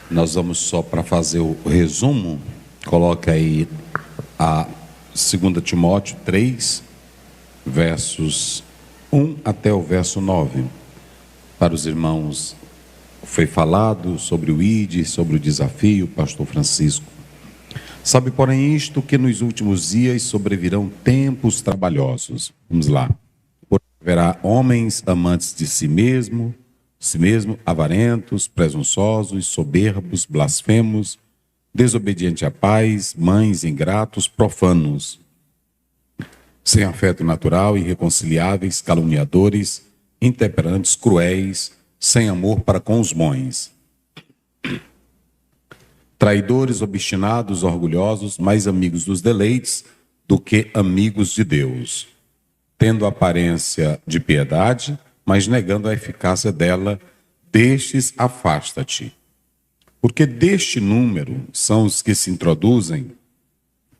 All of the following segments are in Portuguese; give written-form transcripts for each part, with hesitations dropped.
Nós vamos só para fazer o resumo, coloca aí a 2 Timóteo 3, versos 1 até o verso 9. Para os irmãos foi falado sobre o ID, sobre o desafio, pastor Francisco. Sabe, porém, isto que nos últimos dias sobrevirão tempos trabalhosos. Vamos lá. Porque haverá homens amantes de si mesmo, avarentos, presunçosos, soberbos, blasfemos, desobedientes a pais, mães ingratos, profanos, sem afeto natural, irreconciliáveis, caluniadores, intemperantes, cruéis, sem amor para com os bons, traidores, obstinados, orgulhosos, mais amigos dos deleites do que amigos de Deus, tendo aparência de piedade, mas negando a eficácia dela, destes afasta-te. Porque deste número são os que se introduzem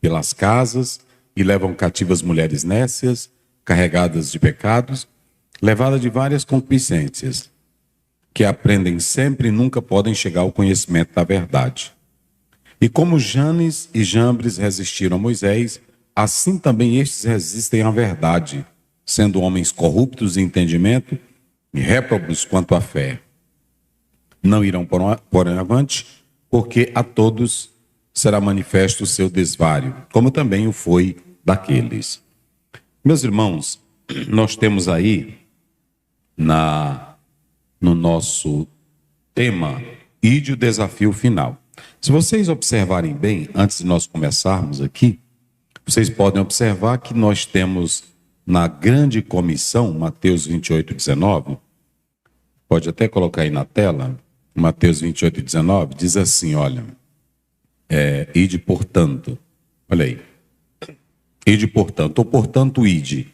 pelas casas e levam cativas mulheres nécias, carregadas de pecados, levadas de várias concupiscências, que aprendem sempre e nunca podem chegar ao conhecimento da verdade. E como Janes e Jambres resistiram a Moisés, assim também estes resistem à verdade, sendo homens corruptos de entendimento e réprobos quanto à fé. Não irão porém avante, porque a todos será manifesto o seu desvario, como também o foi daqueles. Meus irmãos, nós temos aí no nosso tema, Ide o desafio final. Se vocês observarem bem, antes de nós começarmos aqui, vocês podem observar que nós temos na grande comissão, Mateus 28, 19, pode até colocar aí na tela, Mateus 28, 19, diz assim, olha, ide portanto, olha aí, ide portanto, ou portanto ide.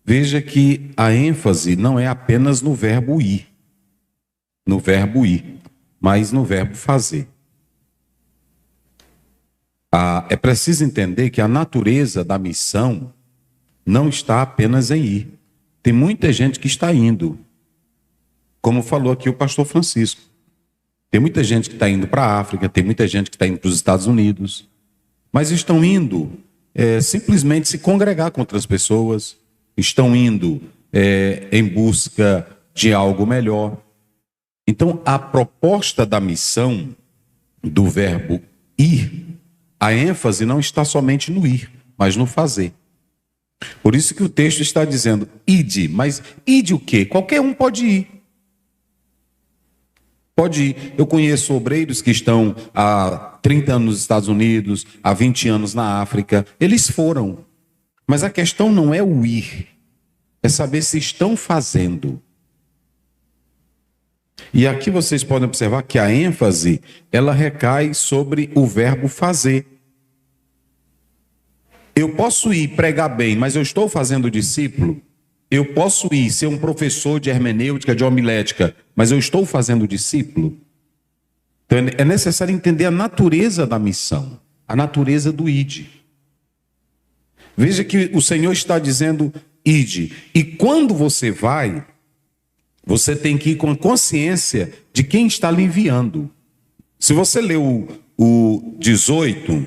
Veja que a ênfase não é apenas no verbo ir, mas no verbo fazer. É preciso entender que a natureza da missão não está apenas em ir. Tem muita gente que está indo, como falou aqui o pastor Francisco. Tem muita gente que está indo para a África, tem muita gente que está indo para os Estados Unidos, mas estão indo simplesmente se congregar com outras pessoas, estão indo em busca de algo melhor. Então, a proposta da missão, do verbo ir, a ênfase não está somente no ir, mas no fazer. Por isso que o texto está dizendo, ide, mas ide o quê? Qualquer um pode ir. Pode ir. Eu conheço obreiros que estão há 30 anos nos Estados Unidos, há 20 anos na África. Eles foram. Mas a questão não é o ir, é saber se estão fazendo. E aqui vocês podem observar que a ênfase, ela recai sobre o verbo fazer. Eu posso ir pregar bem, mas eu estou fazendo discípulo? Eu posso ir ser um professor de hermenêutica, de homilética, mas eu estou fazendo discípulo? Então é necessário entender a natureza da missão, a natureza do ide. Veja que o Senhor está dizendo ide. E quando você vai, você tem que ir com a consciência de quem está lhe enviando. Se você lê o 18,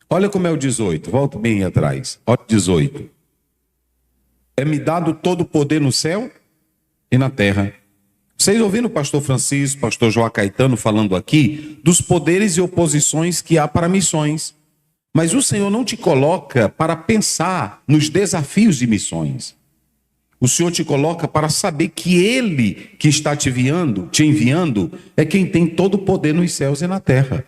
olha como é o 18, volta bem atrás. Olha o 18. É-me dado todo o poder no céu e na terra. Vocês ouviram o pastor Francisco, o pastor João Caetano falando aqui dos poderes e oposições que há para missões. Mas o Senhor não te coloca para pensar nos desafios de missões. O Senhor te coloca para saber que Ele que está te enviando, é quem tem todo o poder nos céus e na terra.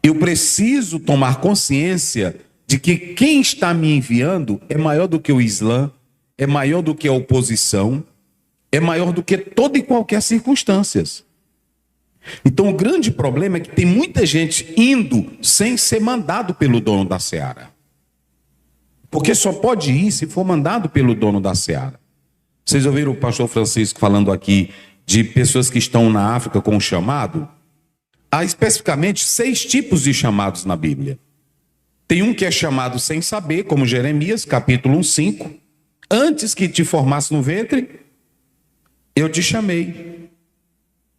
Eu preciso tomar consciência de que quem está me enviando é maior do que o Islã, é maior do que a oposição, é maior do que toda e qualquer circunstância. Então o grande problema é que tem muita gente indo sem ser mandado pelo dono da seara. Porque só pode ir se for mandado pelo dono da seara. Vocês ouviram o pastor Francisco falando aqui de pessoas que estão na África com um chamado? Há especificamente 6 tipos de chamados na Bíblia. Tem um que é chamado sem saber, como Jeremias, capítulo 1:5. Antes que te formasse no ventre, eu te chamei.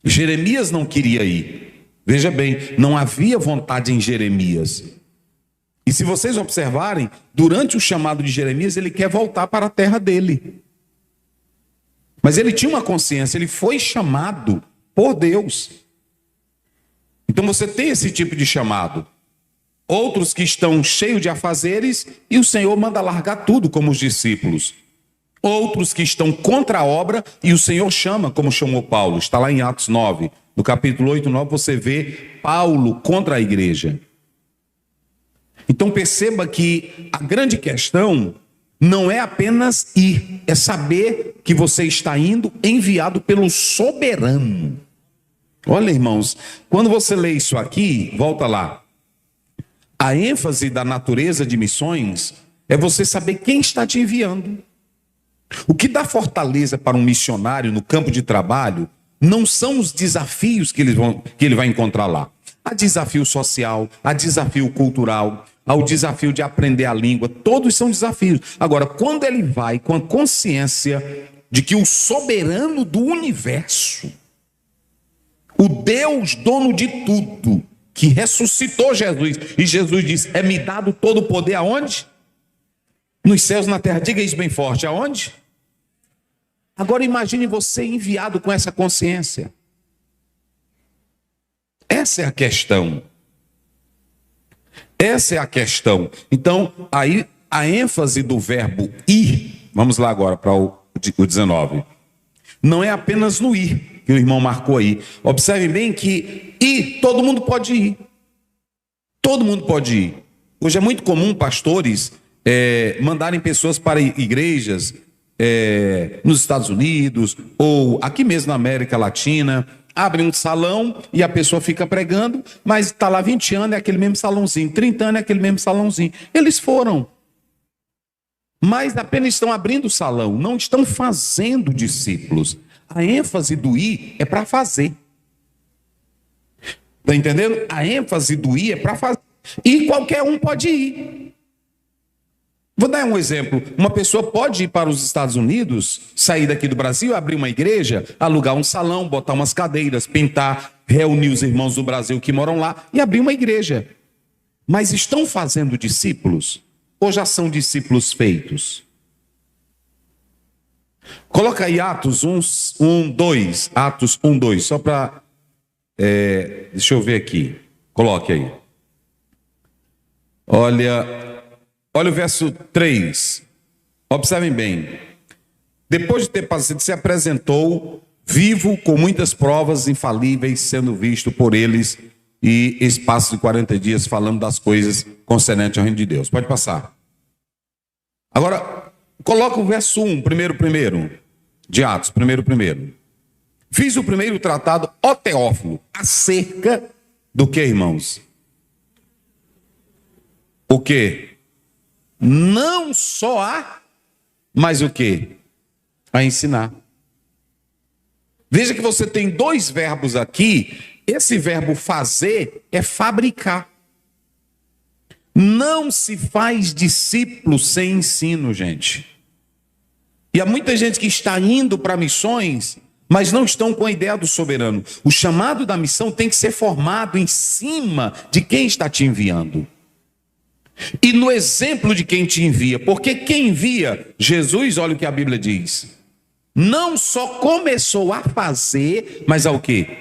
Jeremias não queria ir. Veja bem, não havia vontade em Jeremias. E se vocês observarem, durante o chamado de Jeremias, ele quer voltar para a terra dele. Mas ele tinha uma consciência, ele foi chamado por Deus. Então você tem esse tipo de chamado. Outros que estão cheios de afazeres e o Senhor manda largar tudo, como os discípulos. Outros que estão contra a obra e o Senhor chama, como chamou Paulo. Está lá em Atos 9. No capítulo 8, 9, você vê Paulo contra a igreja. Então perceba que a grande questão não é apenas ir, é saber que você está indo enviado pelo soberano. Olha, irmãos, quando você lê isso aqui, volta lá. A ênfase da natureza de missões é você saber quem está te enviando. O que dá fortaleza para um missionário no campo de trabalho não são os desafios que ele vai encontrar lá. Há desafio social, há desafio cultural, há o desafio de aprender a língua, todos são desafios. Agora, quando ele vai com a consciência de que o soberano do universo, o Deus dono de tudo, que ressuscitou Jesus, e Jesus disse, é-me dado todo o poder aonde? Nos céus, na terra. Diga isso bem forte, aonde? Agora imagine você enviado com essa consciência. Essa é a questão. Essa é a questão. Então, aí a ênfase do verbo ir, vamos lá agora para o 19. Não é apenas no ir, que o irmão marcou aí. Observe bem que ir, todo mundo pode ir. Todo mundo pode ir. Hoje é muito comum pastores mandarem pessoas para igrejas nos Estados Unidos ou aqui mesmo na América Latina. Abre um salão e a pessoa fica pregando, mas está lá 20 anos, é aquele mesmo salãozinho, 30 anos é aquele mesmo salãozinho. Eles foram, mas apenas estão abrindo o salão, não estão fazendo discípulos. A ênfase do ir é para fazer. Está entendendo? A ênfase do ir é para fazer. E qualquer um pode ir. Vou dar um exemplo. Uma pessoa pode ir para os Estados Unidos, sair daqui do Brasil, abrir uma igreja, alugar um salão, botar umas cadeiras, pintar, reunir os irmãos do Brasil que moram lá e abrir uma igreja. Mas estão fazendo discípulos? Ou já são discípulos feitos? Coloca aí Atos 1, 2. Atos 1, 2. Só para... deixa eu ver aqui. Coloque aí. Olha o verso 3. Observem bem. Depois de ter padecido, se apresentou vivo com muitas provas infalíveis, sendo visto por eles, e espaço de 40 dias falando das coisas concernentes ao reino de Deus. Pode passar. Agora, coloca o verso 1, primeiro, de Atos, primeiro. Fiz o primeiro tratado, ó Teófilo, acerca do que, irmãos? O que? Não só a, mas o que? A ensinar. Veja que você tem dois verbos aqui. Esse verbo fazer é fabricar. Não se faz discípulo sem ensino, gente. E há muita gente que está indo para missões, mas não estão com a ideia do soberano. O chamado da missão tem que ser formado em cima de quem está te enviando. E no exemplo de quem te envia, porque quem envia, Jesus, olha o que a Bíblia diz, não só começou a fazer, mas ao quê?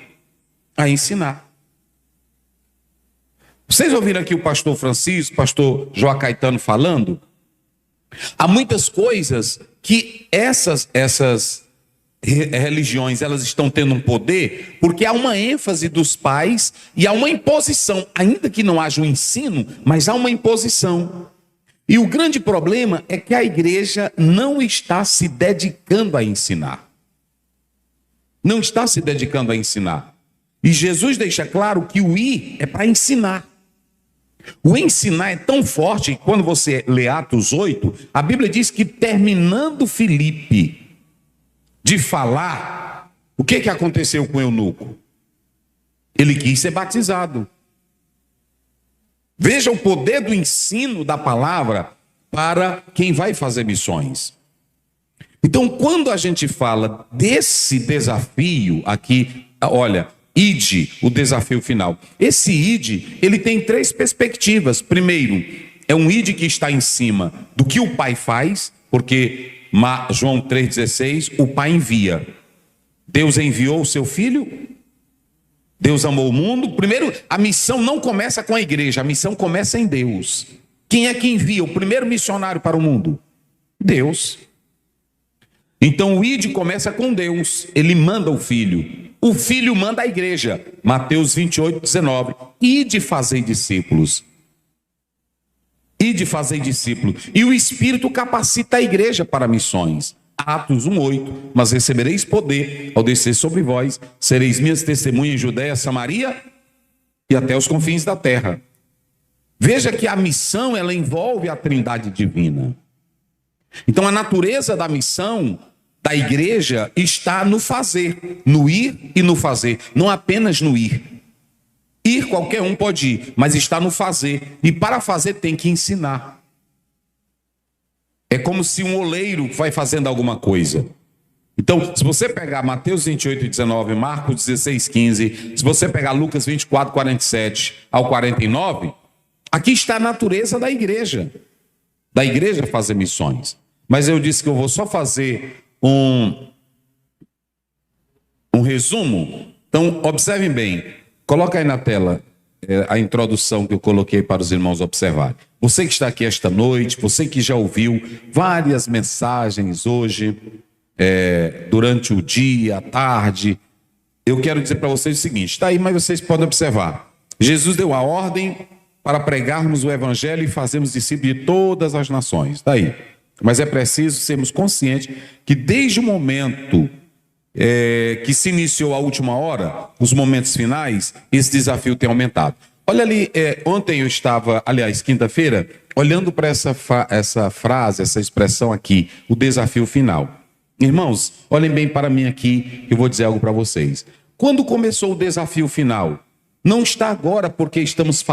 A ensinar. Vocês ouviram aqui o pastor Francisco, o pastor João Caetano falando? Há muitas coisas que essas religiões, elas estão tendo um poder, porque há uma ênfase dos pais e há uma imposição, ainda que não haja um ensino, mas há uma imposição. E o grande problema é que a igreja não está se dedicando a ensinar. Não está se dedicando a ensinar. E Jesus deixa claro que o ir é para ensinar. O ensinar é tão forte que quando você lê Atos 8, a Bíblia diz que terminando Filipe de falar, o que aconteceu com o eunuco? Ele quis ser batizado. Veja o poder do ensino da palavra para quem vai fazer missões. Então, quando a gente fala desse desafio aqui, olha, Ide, o desafio final. Esse ide, ele tem três perspectivas. Primeiro, é um ide que está em cima do que o Pai faz, porque João 3,16, o Pai envia. Deus enviou o seu Filho, Deus amou o mundo. Primeiro, a missão não começa com a igreja, a missão começa em Deus. Quem é que envia o primeiro missionário para o mundo? Deus. Então o ide começa com Deus, ele manda o Filho. O Filho manda a igreja. Mateus 28,19. Ide fazei discípulos. Ide fazei discípulos. E o Espírito capacita a igreja para missões. Atos 1,8. Mas recebereis poder ao descer sobre vós. Sereis minhas testemunhas em Judeia, Samaria e até os confins da terra. Veja que a missão, ela envolve a Trindade divina. Então a natureza da missão da igreja está no fazer, no ir e no fazer, não apenas no ir. Ir qualquer um pode ir, mas está no fazer. E para fazer tem que ensinar. É como se um oleiro vai fazendo alguma coisa. Então, se você pegar Mateus 28,19, Marcos 16,15, se você pegar Lucas 24,47 ao 49, aqui está a natureza da igreja fazer missões. Mas eu disse que eu vou só fazer um resumo. Então, observem bem. Coloca aí na tela a introdução que eu coloquei para os irmãos observarem. Você que está aqui esta noite, você que já ouviu várias mensagens hoje, durante o dia, à tarde, eu quero dizer para vocês o seguinte, está aí, mas vocês podem observar. Jesus deu a ordem para pregarmos o evangelho e fazermos discípulos de todas as nações. Está aí. Mas é preciso sermos conscientes que desde o momento que se iniciou a última hora, os momentos finais, esse desafio tem aumentado. Olha ali, ontem eu estava, aliás, quinta-feira, olhando para essa frase, essa expressão aqui, o desafio final. Irmãos, olhem bem para mim aqui, eu vou dizer algo para vocês. Quando começou o desafio final? Não está agora porque estamos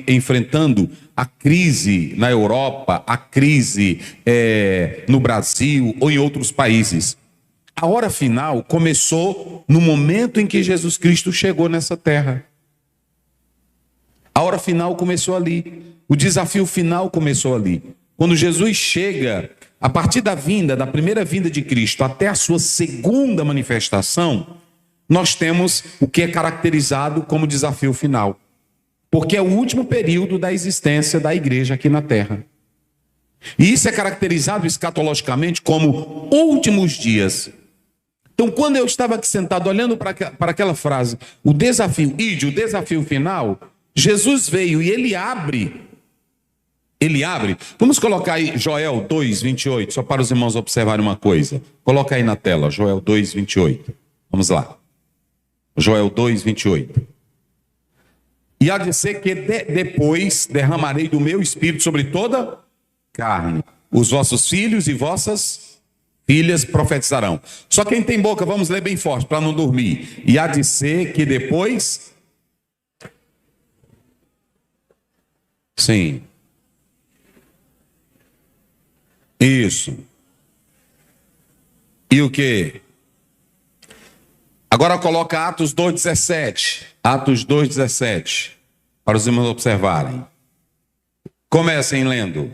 enfrentando a crise na Europa, a crise no Brasil ou em outros países. A hora final começou no momento em que Jesus Cristo chegou nessa terra. A hora final começou ali. O desafio final começou ali. Quando Jesus chega, a partir da primeira vinda de Cristo até a sua segunda manifestação, nós temos o que é caracterizado como desafio final. Porque é o último período da existência da igreja aqui na terra. E isso é caracterizado escatologicamente como últimos dias. Então, quando eu estava aqui sentado olhando para aquela frase, o desafio, ide, o desafio final, Jesus veio e ele abre. Vamos colocar aí Joel 2,28, só para os irmãos observarem uma coisa. Coloca aí na tela, Joel 2,28. Vamos lá. Joel 2,28. E há de ser que depois derramarei do meu espírito sobre toda carne. Os vossos filhos e vossas filhas profetizarão. Só quem tem boca, vamos ler bem forte para não dormir. E há de ser que depois... Sim. Isso. E o quê? Agora coloca Atos 2,17. Atos 2,17. Para os irmãos observarem. Comecem lendo.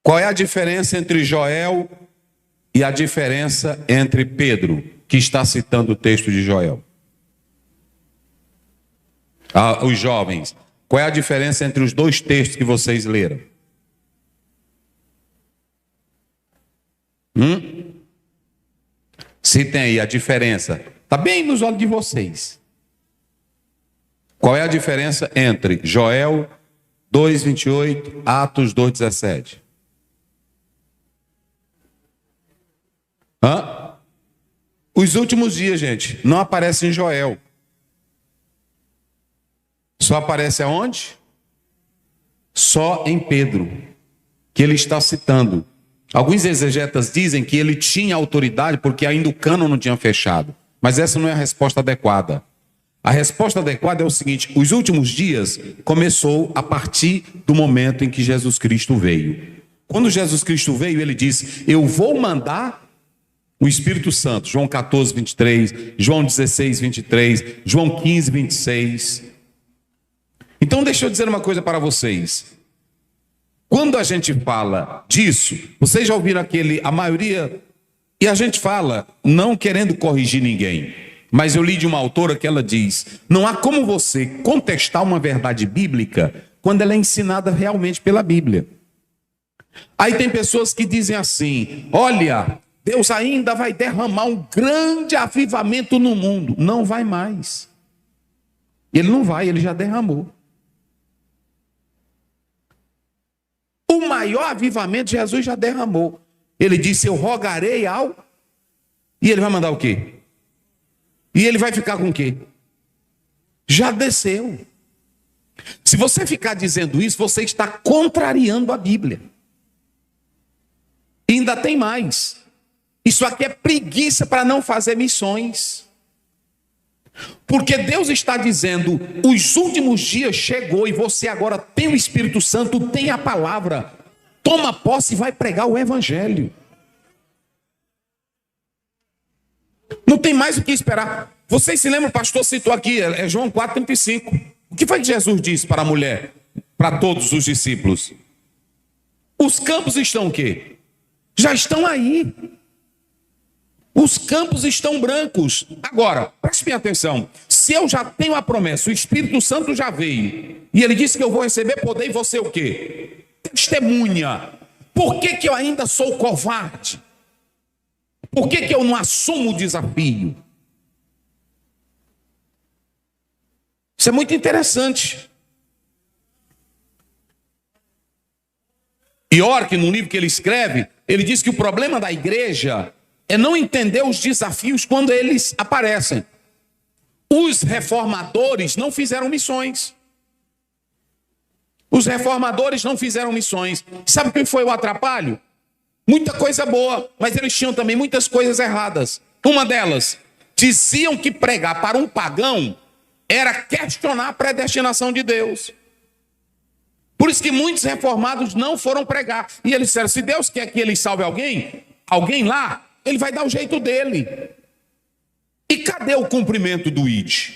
Qual é a diferença entre Joel e a diferença entre Pedro, que está citando o texto de Joel? Os jovens, qual é a diferença entre os dois textos que vocês leram? Citem aí a diferença. Está bem nos olhos de vocês. Qual é a diferença entre Joel 2,28, Atos 2,17? Os últimos dias, gente, não aparece em Joel. Só aparece aonde? Só em Pedro, que ele está citando. Alguns exegetas dizem que ele tinha autoridade porque ainda o cânon não tinha fechado. Mas essa não é a resposta adequada. A resposta adequada é o seguinte: os últimos dias começou a partir do momento em que Jesus Cristo veio. Quando Jesus Cristo veio, ele disse: eu vou mandar o Espírito Santo. João 14, 23, João 16, 23, João 15, 26. Então deixa eu dizer uma coisa para vocês. Quando a gente fala disso, vocês já ouviram a maioria, e a gente fala não querendo corrigir ninguém, mas eu li de uma autora que ela diz: não há como você contestar uma verdade bíblica quando ela é ensinada realmente pela Bíblia. Aí tem pessoas que dizem assim: olha, Deus ainda vai derramar um grande avivamento no mundo. Não vai mais. Ele não vai, ele já derramou. O maior avivamento Jesus já derramou. Ele disse: eu rogarei ao... E ele vai mandar o quê? E ele vai ficar com o quê? Já desceu. Se você ficar dizendo isso, você está contrariando a Bíblia. E ainda tem mais. Isso aqui é preguiça para não fazer missões. Porque Deus está dizendo: os últimos dias chegou e você agora tem o Espírito Santo, tem a palavra. Toma posse e vai pregar o Evangelho. Não tem mais o que esperar. Vocês se lembram, o pastor citou aqui, é João 4,35. O que foi que Jesus disse para a mulher, para todos os discípulos? Os campos estão o quê? Já estão aí. Os campos estão brancos. Agora, preste bem atenção. Se eu já tenho a promessa, o Espírito Santo já veio, e ele disse que eu vou receber poder, e você o quê? Testemunha. Por que que eu ainda sou covarde? Por que que eu não assumo o desafio? Isso é muito interessante. York, no livro que ele escreve, ele diz que o problema da igreja é não entender os desafios quando eles aparecem. Os reformadores não fizeram missões. Os reformadores não fizeram missões. Sabe o que foi o atrapalho? Muita coisa boa, mas eles tinham também muitas coisas erradas. Uma delas, diziam que pregar para um pagão era questionar a predestinação de Deus. Por isso que muitos reformados não foram pregar. E eles disseram: se Deus quer que ele salve alguém lá, ele vai dar o jeito dele. E cadê o cumprimento do ID?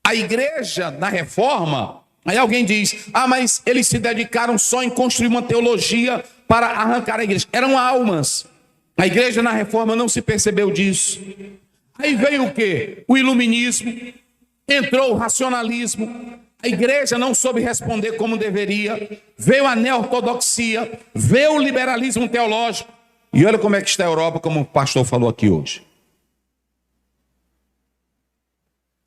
A igreja da reforma, aí alguém diz: ah, mas eles se dedicaram só em construir uma teologia para arrancar a igreja. Eram almas. A igreja na reforma não se percebeu disso. Aí veio o quê? O iluminismo, entrou o racionalismo, a igreja não soube responder como deveria, veio a neo-ortodoxia, veio o liberalismo teológico. E olha como é que está a Europa, como o pastor falou aqui hoje.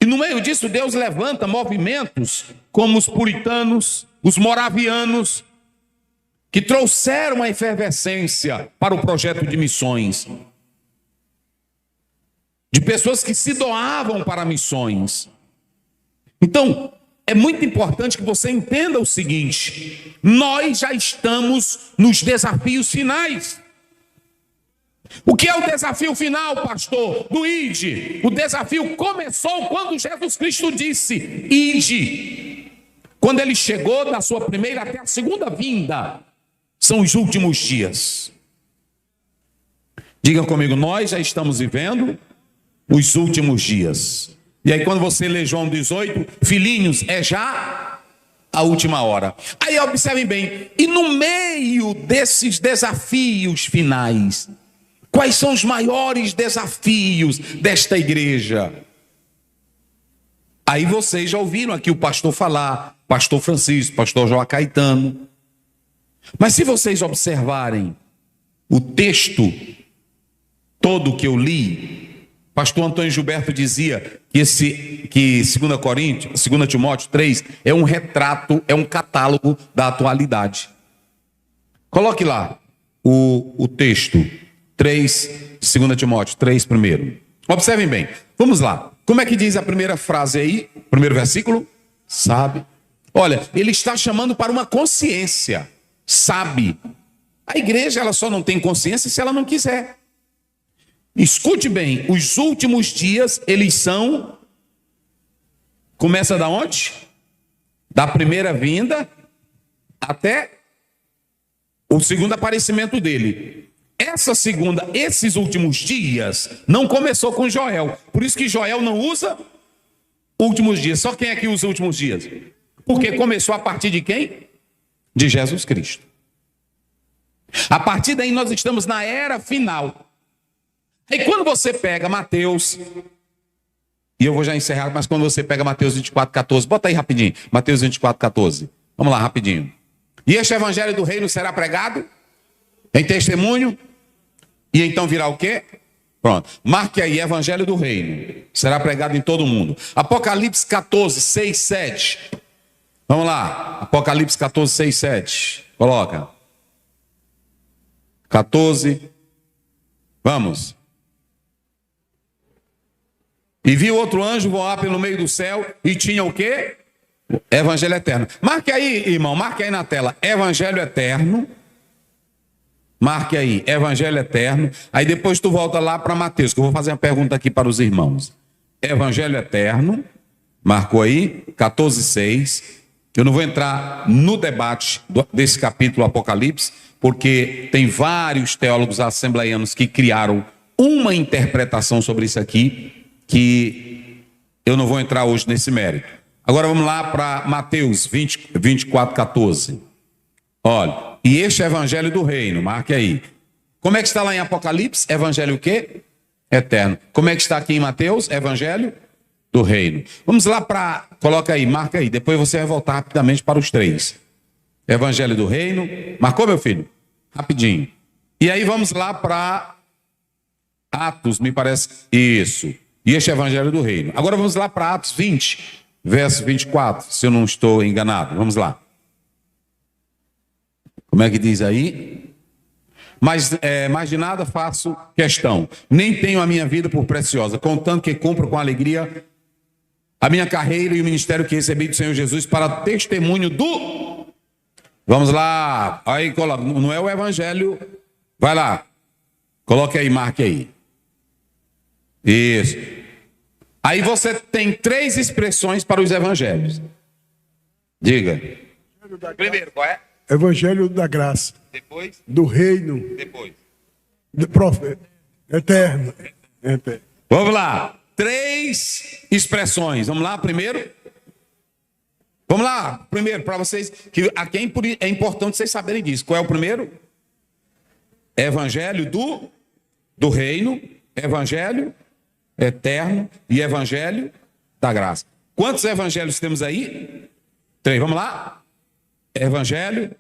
E no meio disso, Deus levanta movimentos como os puritanos, os moravianos, que trouxeram a efervescência para o projeto de missões. De pessoas que se doavam para missões. Então, é muito importante que você entenda o seguinte: nós já estamos nos desafios finais. O que é o desafio final, pastor? Do ID. O desafio começou quando Jesus Cristo disse: ID. Quando ele chegou da sua primeira até a segunda vinda, são os últimos dias. Diga comigo: nós já estamos vivendo os últimos dias. E aí quando você lê João 18, filhinhos, é já a última hora. Aí observem bem, e no meio desses desafios finais, quais são os maiores desafios desta igreja? Aí vocês já ouviram aqui o pastor falar, pastor Francisco, pastor João Caetano. Mas se vocês observarem o texto todo que eu li, pastor Antônio Gilberto dizia que 2 Timóteo 3 é um retrato, é um catálogo da atualidade. Coloque lá o texto 3, 2 Timóteo 3 primeiro. Observem bem, vamos lá. Como é que diz a primeira frase aí? Primeiro versículo? Sabe. Olha, ele está chamando para uma consciência. Sabe. A igreja ela só não tem consciência se ela não quiser. Escute bem, os últimos dias, eles são... Começa da onde? Da primeira vinda até o segundo aparecimento dele. Esses últimos dias não começou com Joel. Por isso que Joel não usa últimos dias. Só quem é que usa últimos dias? Porque começou a partir de quem? De Jesus Cristo. A partir daí nós estamos na era final. E quando você pega Mateus, e eu vou já encerrar, mas quando você pega Mateus 24:14, bota aí rapidinho, Mateus 24:14. Vamos lá, rapidinho. E este evangelho do reino será pregado em testemunho, e então virá o quê? Pronto. Marque aí, evangelho do reino. Será pregado em todo o mundo. Apocalipse 14, 6, 7. Vamos lá. Apocalipse 14, 6, 7. Coloca. 14. Vamos. E viu outro anjo voar pelo meio do céu e tinha o quê? Evangelho eterno. Marque aí, irmão, marque aí na tela. Evangelho eterno. Marque aí, evangelho eterno. Aí depois tu volta lá para Mateus, que eu vou fazer uma pergunta aqui para os irmãos. Evangelho eterno. Marcou aí, 14:6. Eu não vou entrar no debate desse capítulo Apocalipse, porque tem vários teólogos assembleianos que criaram uma interpretação sobre isso aqui, que eu não vou entrar hoje nesse mérito. Agora vamos lá para Mateus 24:14. Olha, e este evangelho do reino, marque aí. Como é que está lá em Apocalipse? Evangelho o quê? Eterno. Como é que está aqui em Mateus? Evangelho do reino. Vamos lá para... Coloca aí, marca aí. Depois você vai voltar rapidamente para os três. Evangelho do reino. Marcou, meu filho? Rapidinho. E aí vamos lá para Atos, me parece. Isso. E este evangelho do reino. Agora vamos lá para Atos 20, verso 24, se eu não estou enganado. Vamos lá. Como é que diz aí? Mas mais de nada faço questão, nem tenho a minha vida por preciosa, contanto que cumpro com alegria a minha carreira e o ministério que recebi do Senhor Jesus para testemunho do... Vamos lá. Aí, não é o evangelho. Vai lá. Coloque aí, marque aí. Isso. Aí você tem três expressões para os evangelhos. Diga. Primeiro, qual é? Evangelho da graça. Depois? Do reino. Depois. Do profeta. Eterno. Eterno. Vamos lá. Três expressões. Vamos lá, primeiro. Vamos lá, primeiro, para vocês, que aqui é importante vocês saberem disso. Qual é o primeiro? Evangelho do reino, evangelho eterno e evangelho da graça. Quantos evangelhos temos aí? 3, vamos lá. Evangelho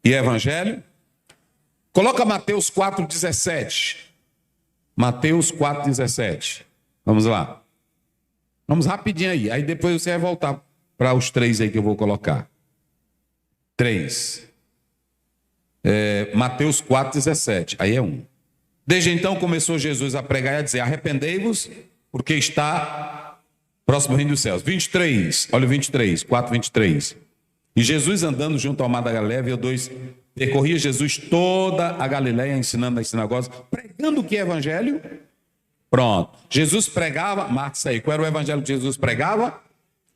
e evangelho. Coloca Mateus 4,17. Mateus 4,17. Vamos lá. Vamos rapidinho aí. Aí depois você vai voltar para os 3 aí que eu vou colocar. 3. Mateus 4,17. Aí é 1. Desde então começou Jesus a pregar e a dizer: arrependei-vos, porque está próximo ao reino dos céus. 23. Olha o 23. 4,23. E Jesus andando junto ao mar da Galileia, viu dois. Percorria Jesus toda a Galileia, ensinando nas sinagogas, pregando o que é evangelho? Pronto. Jesus pregava, marca isso aí. Qual era o evangelho que Jesus pregava?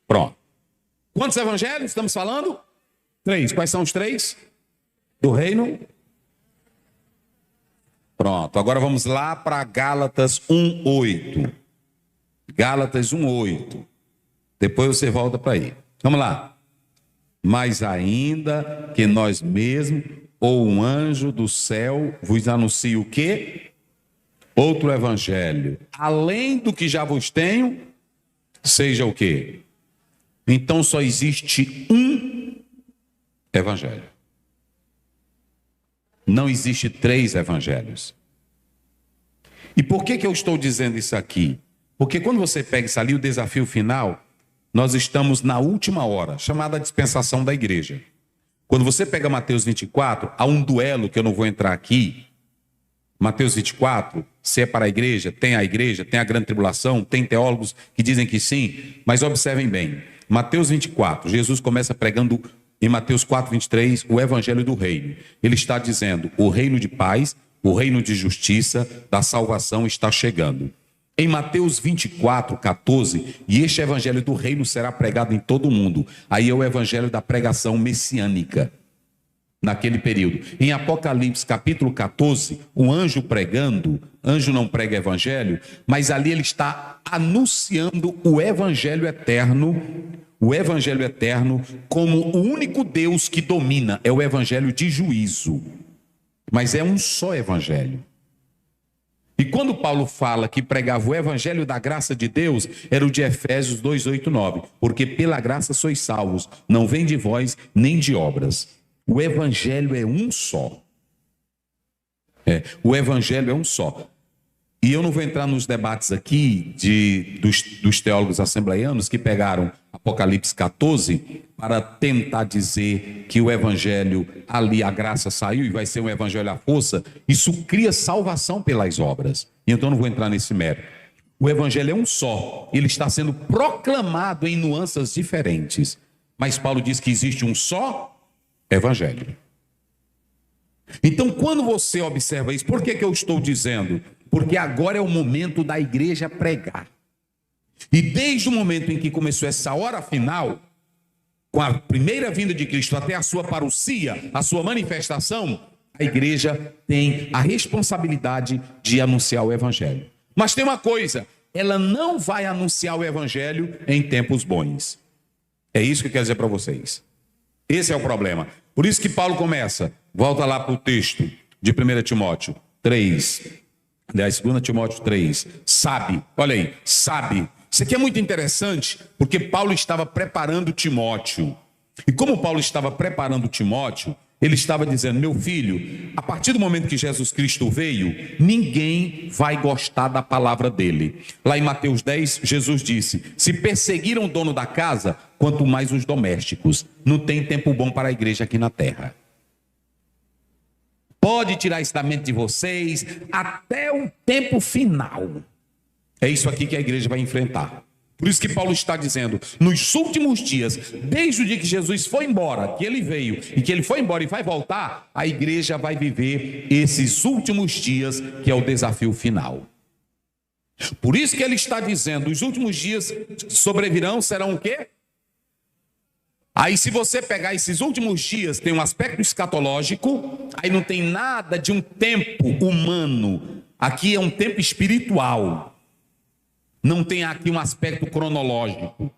Pronto. Quantos evangelhos estamos falando? 3. Quais são os 3? Do reino? Pronto. Agora vamos lá para Gálatas 1:8. Gálatas 1:8. Depois você volta para aí. Vamos lá. Mas ainda que nós mesmos ou um anjo do céu vos anuncie o quê? Outro evangelho, além do que já vos tenho, seja o quê? Então só existe um evangelho. Não existe 3 evangelhos. E por que eu estou dizendo isso aqui? Porque quando você pega isso ali, o desafio final, nós estamos na última hora, chamada dispensação da igreja. Quando você pega Mateus 24, há um duelo que eu não vou entrar aqui. Mateus 24, se é para a igreja, tem a grande tribulação, tem teólogos que dizem que sim, mas observem bem. Mateus 24, Jesus começa pregando em Mateus 4:23 o evangelho do reino. Ele está dizendo o reino de paz, O reino de justiça, da salvação está chegando. Em Mateus 24, 14, e este evangelho do reino será pregado em todo o mundo. Aí é o evangelho da pregação messiânica, naquele período. Em Apocalipse capítulo 14, o anjo pregando, anjo não prega evangelho, mas ali ele está anunciando o evangelho eterno como o único Deus que domina, é o evangelho de juízo. Mas é um só evangelho. E quando Paulo fala que pregava o evangelho da graça de Deus, era o de Efésios 2, 8, 9. Porque pela graça sois salvos, não vem de vós nem de obras. O evangelho é um só. O evangelho é um só. E eu não vou entrar nos debates aqui dos teólogos assembleianos que pegaram Apocalipse 14 para tentar dizer que o evangelho ali, a graça saiu e vai ser um evangelho à força. Isso cria salvação pelas obras. Então eu não vou entrar nesse mérito. O evangelho é um só. Ele está sendo proclamado em nuances diferentes. Mas Paulo diz que existe um só evangelho. Então quando você observa isso, por que eu estou dizendo? Porque agora é o momento da igreja pregar. E desde o momento em que começou essa hora final, com a primeira vinda de Cristo até a sua parousia, a sua manifestação, a igreja tem a responsabilidade de anunciar o evangelho. Mas tem uma coisa, ela não vai anunciar o evangelho em tempos bons. É isso que eu quero dizer para vocês. Esse é o problema. Por isso que Paulo começa, volta lá para o texto de 1 Timóteo 3, aliás, 2 Timóteo 3, sabe, olha aí, sabe. Isso aqui é muito interessante, porque Paulo estava preparando Timóteo. E como Paulo estava preparando Timóteo, ele estava dizendo, meu filho, a partir do momento que Jesus Cristo veio, ninguém vai gostar da palavra dele. Lá em Mateus 10, Jesus disse, se perseguiram o dono da casa, quanto mais os domésticos. Não tem tempo bom para a igreja aqui na terra. Pode tirar isso da mente de vocês, até o tempo final. É isso aqui que a igreja vai enfrentar. Por isso que Paulo está dizendo, nos últimos dias, desde o dia que Jesus foi embora, que ele veio, e que ele foi embora e vai voltar, a igreja vai viver esses últimos dias, que é o desafio final. Por isso que ele está dizendo, os últimos dias sobrevirão, serão o quê? Aí se você pegar esses últimos dias, tem um aspecto escatológico, aí não tem nada de um tempo humano, aqui é um tempo espiritual. Não tem aqui um aspecto cronológico.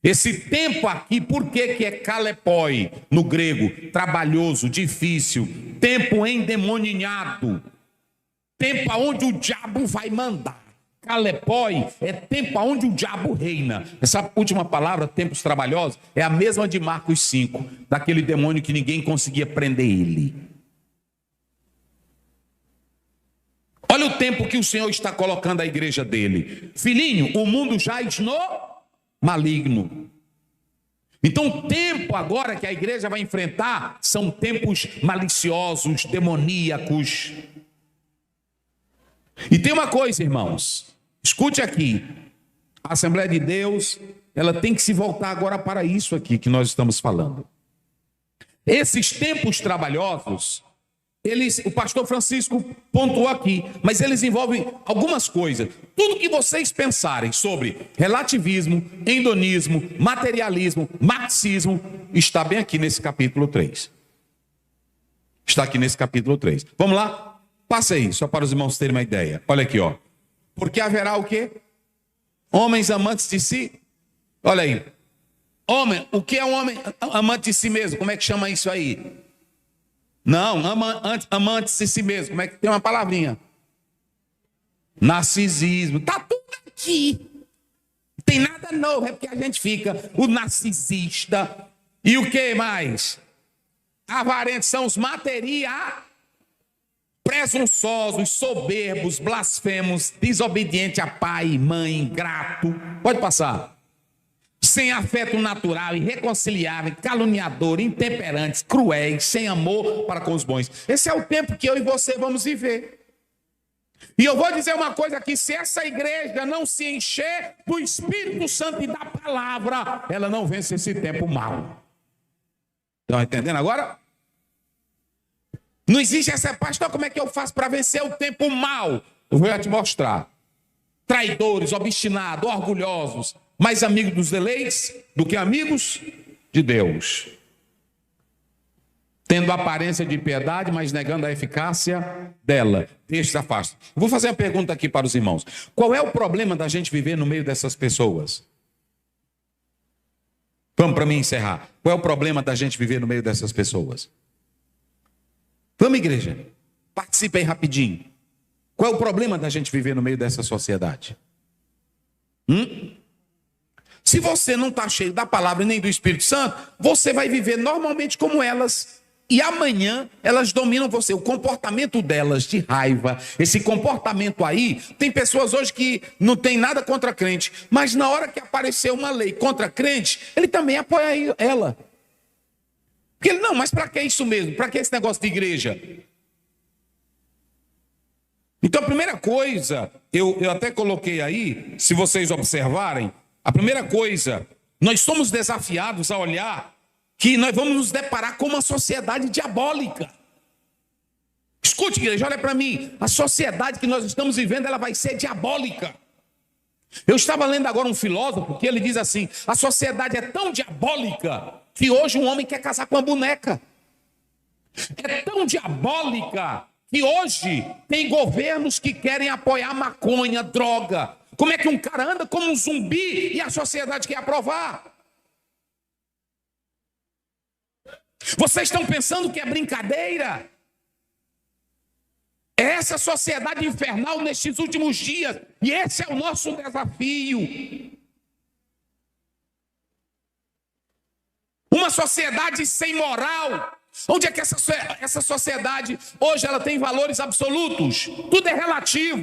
Esse tempo aqui, por que é kalepoi no grego? Trabalhoso, difícil, tempo endemoninhado, tempo onde o diabo vai mandar. Kalepoi é tempo onde o diabo reina. Essa última palavra, tempos trabalhosos, é a mesma de Marcos 5, daquele demônio que ninguém conseguia prender ele. Olha o tempo que o Senhor está colocando a igreja dele. Filhinho, o mundo jaz no maligno. Então o tempo agora que a igreja vai enfrentar são tempos maliciosos, demoníacos. E tem uma coisa, irmãos, escute aqui. A Assembleia de Deus, ela tem que se voltar agora para isso aqui que nós estamos falando. Esses tempos trabalhosos, o pastor Francisco pontuou aqui, mas eles envolvem algumas coisas. Tudo que vocês pensarem sobre relativismo, hedonismo, materialismo, marxismo, está bem aqui nesse capítulo 3. Está aqui nesse capítulo 3. Vamos lá? Passa aí, só para os irmãos terem uma ideia. Olha aqui, ó. Porque haverá o quê? Homens amantes de si. Olha aí. Homem, o que é um homem amante de si mesmo? Como é que chama isso aí? Não, amantes de si mesmo. Como é que tem uma palavrinha? Narcisismo. Tá tudo aqui. Não tem nada novo. É porque a gente fica o narcisista. E o que mais? Avarentos são os presunçosos, soberbos, blasfemos, desobedientes a pai, mãe, ingrato. Pode passar. Sem afeto natural, irreconciliável, caluniador, intemperantes, cruéis, sem amor para com os bons. Esse é o tempo que eu e você vamos viver. E eu vou dizer uma coisa aqui, se essa igreja não se encher do Espírito Santo e da palavra, ela não vence esse tempo mau. Estão entendendo agora? Não existe essa, pastor, como é que eu faço para vencer o tempo mal? Eu vou te mostrar. Traidores, obstinados, orgulhosos, mais amigos dos deleites do que amigos de Deus. Tendo aparência de piedade, mas negando a eficácia dela. Deixa se afasta. Vou fazer uma pergunta aqui para os irmãos. Qual é o problema da gente viver no meio dessas pessoas? Vamos para mim encerrar. Qual é o problema da gente viver no meio dessas pessoas? Vamos, igreja. Participe aí rapidinho. Qual é o problema da gente viver no meio dessa sociedade? Se você não está cheio da palavra nem do Espírito Santo, você vai viver normalmente como elas. E amanhã elas dominam você. O comportamento delas de raiva, esse comportamento aí, tem pessoas hoje que não tem nada contra crente, mas na hora que aparecer uma lei contra crente, ele também apoia ela. Porque ele, não, mas para que isso mesmo? Para que esse negócio de igreja? Então a primeira coisa, eu até coloquei aí, se vocês observarem, a primeira coisa, nós somos desafiados a olhar que nós vamos nos deparar com uma sociedade diabólica. Escute, igreja, olha para mim. A sociedade que nós estamos vivendo, ela vai ser diabólica. Eu estava lendo agora um filósofo que ele diz assim: a sociedade é tão diabólica que hoje um homem quer casar com uma boneca. É tão diabólica que hoje tem governos que querem apoiar maconha, droga. Como é que um cara anda como um zumbi e a sociedade quer aprovar? Vocês estão pensando que é brincadeira? É essa sociedade infernal nestes últimos dias. E esse é o nosso desafio. Uma sociedade sem moral. Onde é que essa sociedade, hoje ela tem valores absolutos? Tudo é relativo.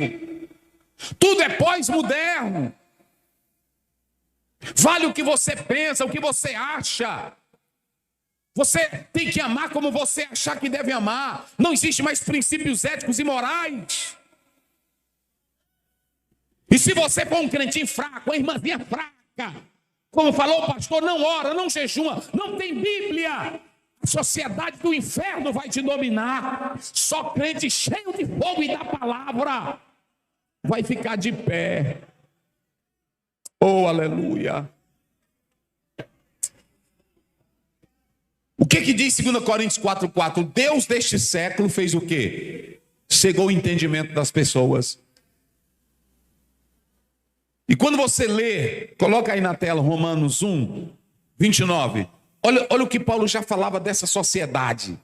Tudo é pós-moderno. Vale o que você pensa, o que você acha. Você tem que amar como você achar que deve amar. Não existe mais princípios éticos e morais. E se você for um crentinho fraco, uma irmãzinha fraca, como falou o pastor, não ora, não jejuma, não tem Bíblia, a sociedade do inferno vai te dominar. Só crente cheio de fogo e da palavra vai ficar de pé. Oh, aleluia. O que diz 2 Coríntios 4,4? Deus deste século fez o quê? Cegou o entendimento das pessoas. E quando você lê, coloca aí na tela Romanos 1, 29. Olha o que Paulo já falava dessa sociedade.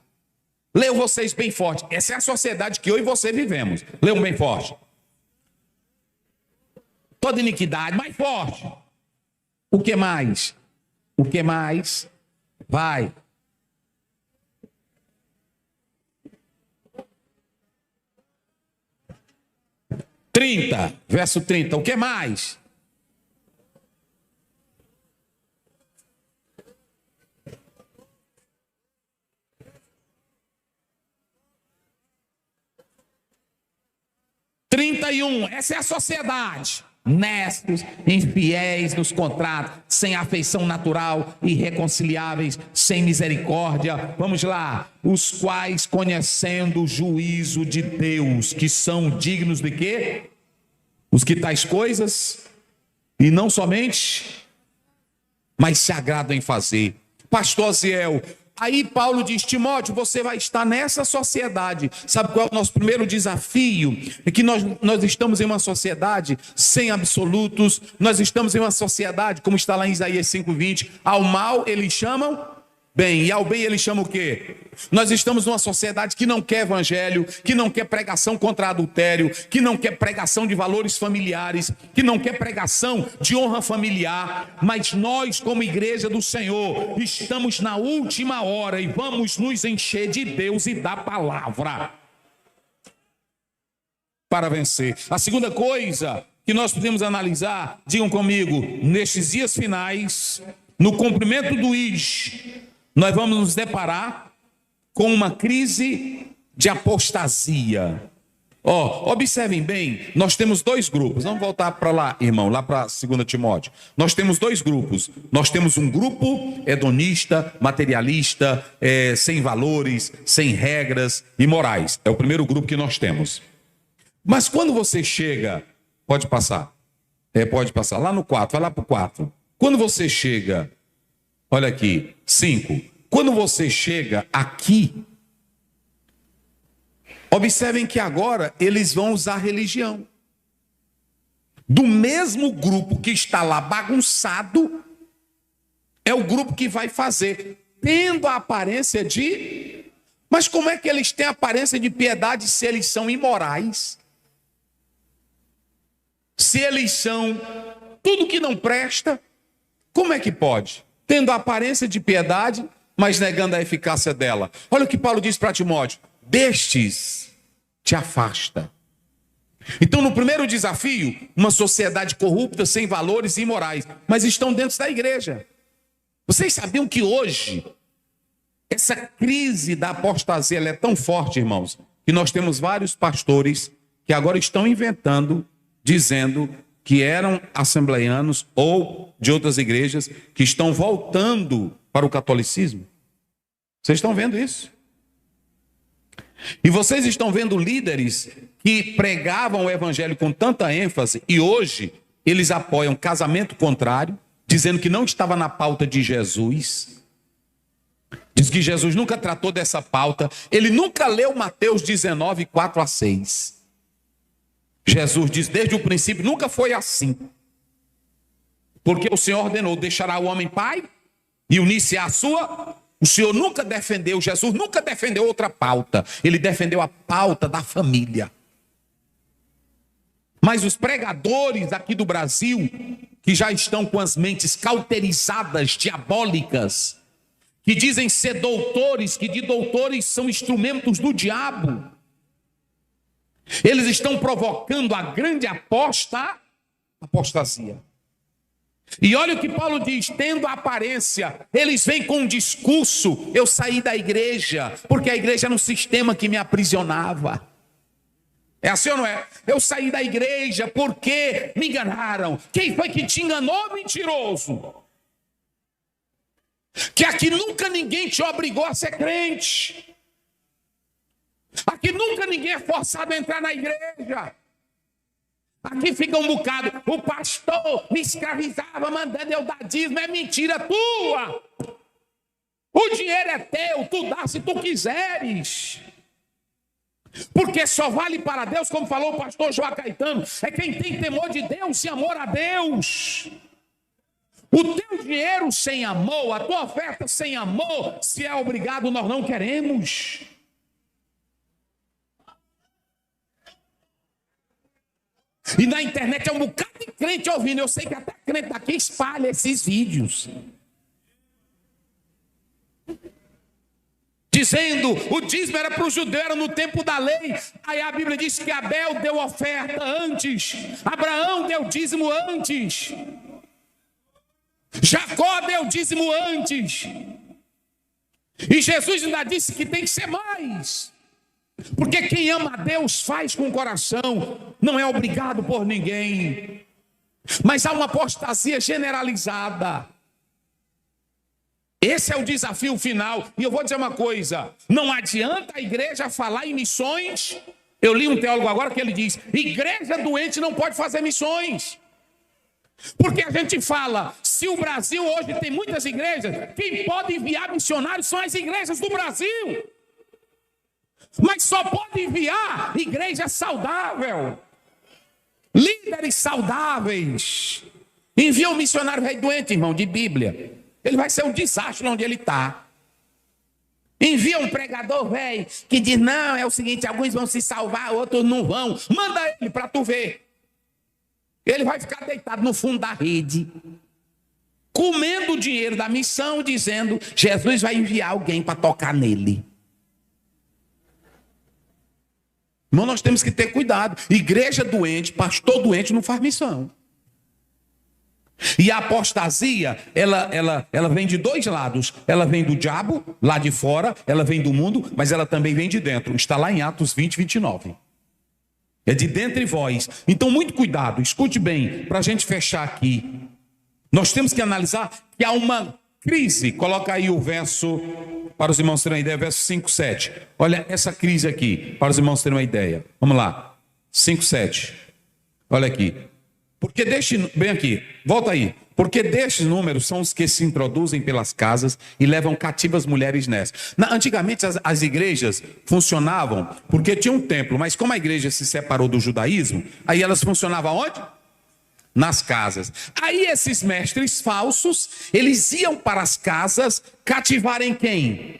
Leiam vocês bem forte. Essa é a sociedade que eu e você vivemos. Leiam bem forte. Toda iniquidade, mais forte. O que mais? O que mais? Vai. 30, verso 30. O que mais? Essa é a sociedade. Nestos, infiéis nos contratos, sem afeição natural, irreconciliáveis, sem misericórdia. Vamos lá. Os quais, conhecendo o juízo de Deus, que são dignos de quê? Os que tais coisas, e não somente, mas se agradam em fazer. Pastor Ziel, aí Paulo diz: Timóteo, você vai estar nessa sociedade. Sabe qual é o nosso primeiro desafio? É que nós estamos em uma sociedade sem absolutos. Nós estamos em uma sociedade, como está lá em Isaías 5:20, ao mal eles chamam bem, e ao bem eles chamam o quê? Nós estamos numa sociedade que não quer evangelho, que não quer pregação contra adultério, que não quer pregação de valores familiares, que não quer pregação de honra familiar. Mas nós, como igreja do Senhor, estamos na última hora e vamos nos encher de Deus e da palavra para vencer. A segunda coisa que nós podemos analisar, digam comigo, nestes dias finais, no cumprimento do ID, nós vamos nos deparar com uma crise de apostasia. Ó, observem bem, nós temos dois grupos. Vamos voltar para lá, irmão, lá para 2 Timóteo. Nós temos dois grupos. Nós temos um grupo hedonista, materialista, sem valores, sem regras e morais. É o primeiro grupo que nós temos. Mas quando você chega, pode passar. Pode passar. Lá no 4, vai lá para o 4. Quando você chega, olha aqui, 5. Quando você chega aqui, observem que agora eles vão usar religião. Do mesmo grupo que está lá bagunçado, é o grupo que vai fazer, tendo a aparência de... Mas como é que eles têm a aparência de piedade se eles são imorais? Se eles são tudo que não presta, como é que pode? Tendo a aparência de piedade, mas negando a eficácia dela. Olha o que Paulo diz para Timóteo. Destes te afasta. Então, no primeiro desafio, uma sociedade corrupta, sem valores e imorais, mas estão dentro da igreja. Vocês sabiam que hoje, essa crise da apostasia ela é tão forte, irmãos, que nós temos vários pastores que agora estão inventando, dizendo que eram assembleianos ou de outras igrejas que estão voltando para o catolicismo. Vocês estão vendo isso? E vocês estão vendo líderes que pregavam o evangelho com tanta ênfase e hoje eles apoiam casamento contrário, dizendo que não estava na pauta de Jesus. Diz que Jesus nunca tratou dessa pauta. Ele nunca leu Mateus 19, 4 a 6. Jesus diz desde o princípio, nunca foi assim. Porque o Senhor ordenou, deixará o homem pai e unir-se à sua... O Senhor nunca defendeu, Jesus nunca defendeu outra pauta. Ele defendeu a pauta da família. Mas os pregadores aqui do Brasil, que já estão com as mentes cauterizadas, diabólicas, que dizem ser doutores, que de doutores são instrumentos do diabo, eles estão provocando a grande apostasia. E olha o que Paulo diz, tendo a aparência, eles vêm com um discurso, eu saí da igreja, porque a igreja era um sistema que me aprisionava. É assim ou não é? Eu saí da igreja porque me enganaram. Quem foi que te enganou, mentiroso? Que aqui nunca ninguém te obrigou a ser crente. Aqui nunca ninguém é forçado a entrar na igreja. Aqui fica um bocado, o pastor me escravizava mandando eu dar dízimo, é mentira tua. O dinheiro é teu, tu dá se tu quiseres. Porque só vale para Deus, como falou o pastor João Caetano, é quem tem temor de Deus e amor a Deus. O teu dinheiro sem amor, a tua oferta sem amor, se é obrigado, nós não queremos. E na internet é um bocado de crente ouvindo. Eu sei que até crente daqui espalha esses vídeos. Dizendo, o dízimo era para o judeu, era no tempo da lei. Aí a Bíblia diz que Abel deu oferta antes. Abraão deu dízimo antes. Jacó deu dízimo antes. E Jesus ainda disse que tem que ser mais. Porque quem ama a Deus faz com o coração, não é obrigado por ninguém. Mas há uma apostasia generalizada. Esse é o desafio final. E eu vou dizer uma coisa, não adianta a igreja falar em missões. Eu li um teólogo agora que ele diz, igreja doente não pode fazer missões. Porque a gente fala, se o Brasil hoje tem muitas igrejas, quem pode enviar missionários são as igrejas do Brasil. Mas só pode enviar igreja saudável, líderes saudáveis. Envia um missionário velho doente, irmão, de Bíblia, ele vai ser um desastre onde ele está. Envia um pregador velho que diz, não, é o seguinte, alguns vão se salvar, outros não vão. Manda ele para tu ver. Ele vai ficar deitado no fundo da rede, comendo o dinheiro da missão, dizendo, Jesus vai enviar alguém para tocar nele. Irmão, nós temos que ter cuidado. Igreja doente, pastor doente não faz missão. E a apostasia, ela vem de dois lados. Ela vem do diabo, lá de fora, ela vem do mundo, mas ela também vem de dentro. Está lá em Atos 20, 29. É de dentre vós. Então, muito cuidado, escute bem, para a gente fechar aqui. Nós temos que analisar que há uma crise. Coloca aí o verso, para os irmãos terem uma ideia, verso 5, 7. Olha essa crise aqui, para os irmãos terem uma ideia. Vamos lá, 5, 7. Olha aqui. Porque bem aqui, volta aí. Porque destes números são os que se introduzem pelas casas e levam cativas mulheres nessas. Antigamente as igrejas funcionavam porque tinha um templo, mas como a igreja se separou do judaísmo, aí elas funcionavam onde? Nas casas. Aí esses mestres falsos, eles iam para as casas cativarem quem?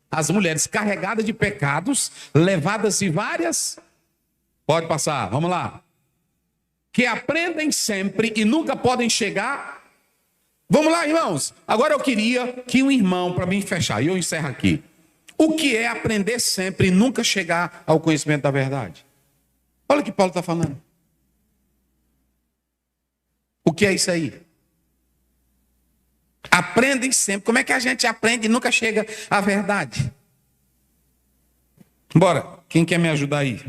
As mulheres carregadas de pecados, levadas de várias... Pode passar, vamos lá. Que aprendem sempre e nunca podem chegar. Vamos lá, irmãos. Agora eu queria que um irmão, para mim fechar, e eu encerro aqui. O que é aprender sempre e nunca chegar ao conhecimento da verdade? Olha o que Paulo está falando. O que é isso aí? Aprendem sempre. Como é que a gente aprende e nunca chega à verdade? Bora, quem quer me ajudar aí?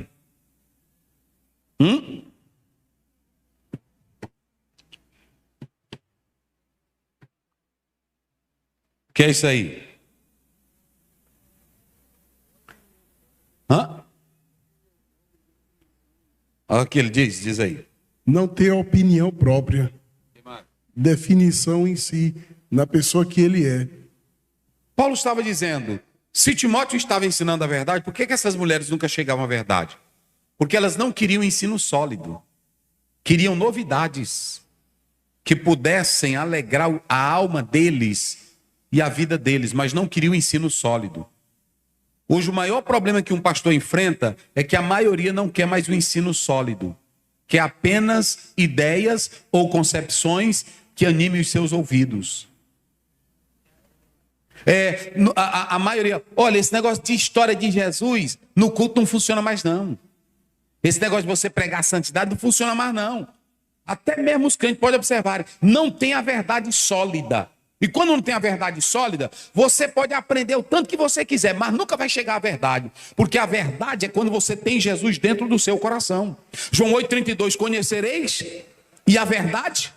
O que é isso aí? Olha o que ele diz aí. Não ter opinião própria. Definição em si, na pessoa que ele é. Paulo estava dizendo, se Timóteo estava ensinando a verdade, por que essas mulheres nunca chegavam à verdade? Porque elas não queriam ensino sólido. Queriam novidades que pudessem alegrar a alma deles e a vida deles, mas não queriam ensino sólido. Hoje o maior problema que um pastor enfrenta é que a maioria não quer mais o ensino sólido. Que é apenas ideias ou concepções que animem os seus ouvidos. A maioria, olha, esse negócio de história de Jesus, no culto não funciona mais não. Esse negócio de você pregar a santidade não funciona mais não. Até mesmo os crentes podem observar, não tem a verdade sólida. E quando não tem a verdade sólida, você pode aprender o tanto que você quiser, mas nunca vai chegar à verdade. Porque a verdade é quando você tem Jesus dentro do seu coração. João 8,32, conhecereis e a verdade.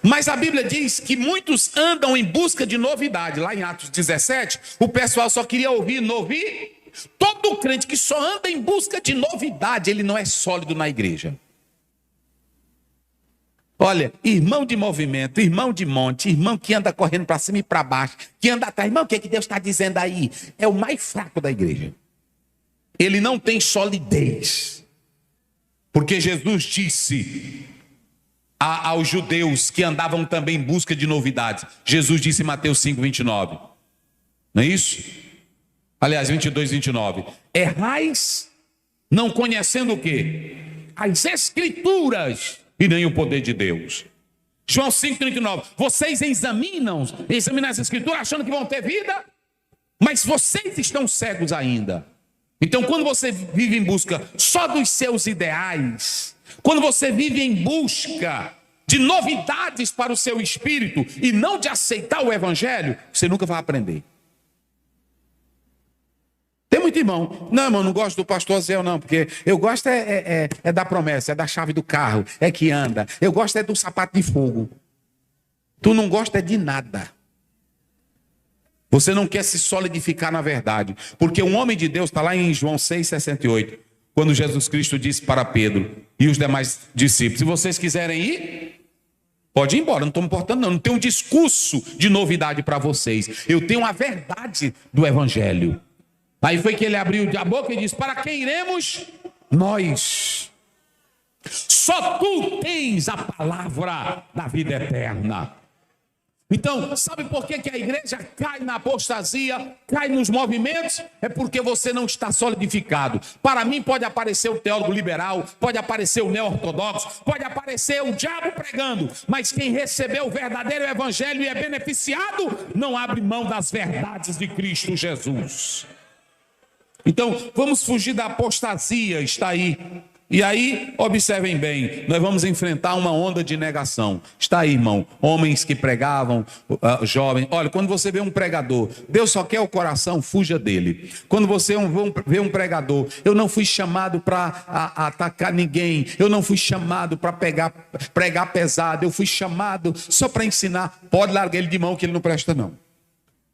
Mas a Bíblia diz que muitos andam em busca de novidade. Lá em Atos 17, o pessoal só queria ouvir. Todo crente que só anda em busca de novidade, ele não é sólido na igreja. Olha, irmão de movimento, irmão de monte, irmão que anda correndo para cima e para baixo, que anda atrás, irmão, o que Deus está dizendo aí? É o mais fraco da igreja. Ele não tem solidez. Porque Jesus disse aos judeus que andavam também em busca de novidades. Jesus disse em Mateus 5:29. Não é isso? Aliás, 22, 29. Errais, não conhecendo o quê? As Escrituras e nem o poder de Deus. João 5,39. Vocês examinam as Escrituras achando que vão ter vida, mas vocês estão cegos ainda. Então, quando você vive em busca só dos seus ideais, quando você vive em busca de novidades para o seu espírito e não de aceitar o Evangelho, você nunca vai aprender. Tem muito irmão, não, irmão, não gosto do pastor Zé, não, porque eu gosto é da promessa, é da chave do carro, é que anda. Eu gosto é do sapato de fogo. Tu não gosta de nada. Você não quer se solidificar na verdade. Porque um homem de Deus, está lá em João 6,68, quando Jesus Cristo disse para Pedro e os demais discípulos, se vocês quiserem ir, pode ir embora, não estou me importando não tenho um discurso de novidade para vocês. Eu tenho a verdade do Evangelho. Aí foi que ele abriu a boca e disse, para quem iremos? Nós. Só tu tens a palavra da vida eterna. Então, sabe por que a igreja cai na apostasia, cai nos movimentos? É porque você não está solidificado. Para mim pode aparecer o teólogo liberal, pode aparecer o neo-ortodoxo, pode aparecer o diabo pregando, mas quem recebeu o verdadeiro evangelho e é beneficiado, não abre mão das verdades de Cristo Jesus. Então, vamos fugir da apostasia, está aí. E aí, observem bem, nós vamos enfrentar uma onda de negação. Está aí, irmão, homens que pregavam, jovens. Olha, quando você vê um pregador, Deus só quer o coração, fuja dele. Quando você vê um pregador, eu não fui chamado para atacar ninguém, eu não fui chamado para pregar pesado, eu fui chamado só para ensinar. Pode largar ele de mão que ele não presta não.